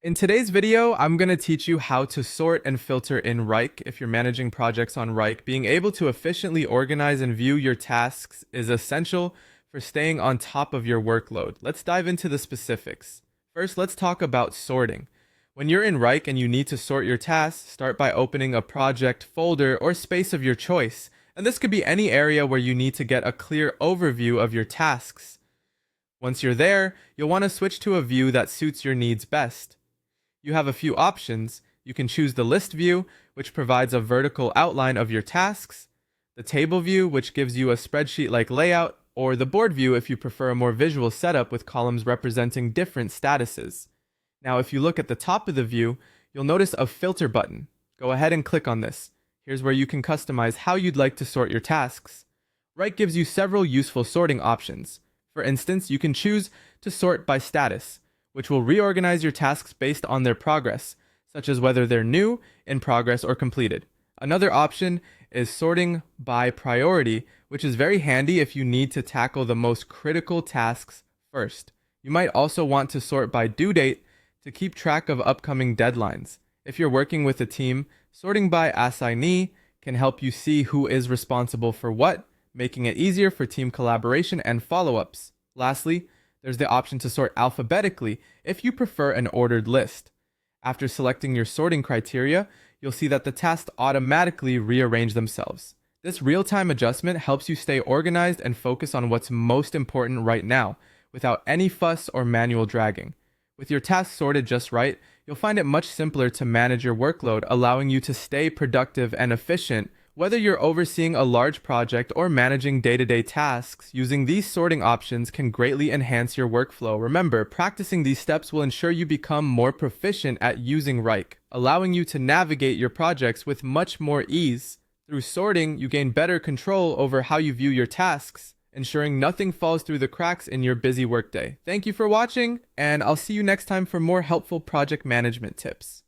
In today's video, I'm going to teach you how to sort and filter in Wrike. If you're managing projects on Wrike, being able to efficiently organize and view your tasks is essential for staying on top of your workload. Let's dive into the specifics. First, let's talk about sorting. When you're in Wrike and you need to sort your tasks, start by opening a project, folder, or space of your choice. And this could be any area where you need to get a clear overview of your tasks. Once you're there, you'll want to switch to a view that suits your needs best. You have a few options. You can choose the list view, which provides a vertical outline of your tasks, the table view, which gives you a spreadsheet-like layout, or the board view if you prefer a more visual setup with columns representing different statuses. Now, if you look at the top of the view, you'll notice a filter button. Go ahead and click on this. Here's where you can customize how you'd like to sort your tasks. Wrike gives you several useful sorting options. For instance, you can choose to sort by status, which will reorganize your tasks based on their progress, such as whether they're new, in progress, or completed. Another option is sorting by priority, which is very handy if you need to tackle the most critical tasks first. You might also want to sort by due date to keep track of upcoming deadlines. If you're working with a team, sorting by assignee can help you see who is responsible for what, making it easier for team collaboration and follow-ups. Lastly, there's the option to sort alphabetically if you prefer an ordered list. After selecting your sorting criteria, you'll see that the tasks automatically rearrange themselves. This real-time adjustment helps you stay organized and focus on what's most important right now, without any fuss or manual dragging. With your tasks sorted just right, you'll find it much simpler to manage your workload, allowing you to stay productive and efficient. Whether you're overseeing a large project or managing day-to-day tasks, using these sorting options can greatly enhance your workflow. Remember, practicing these steps will ensure you become more proficient at using Wrike, allowing you to navigate your projects with much more ease. Through sorting, you gain better control over how you view your tasks, ensuring nothing falls through the cracks in your busy workday. Thank you for watching, and I'll see you next time for more helpful project management tips.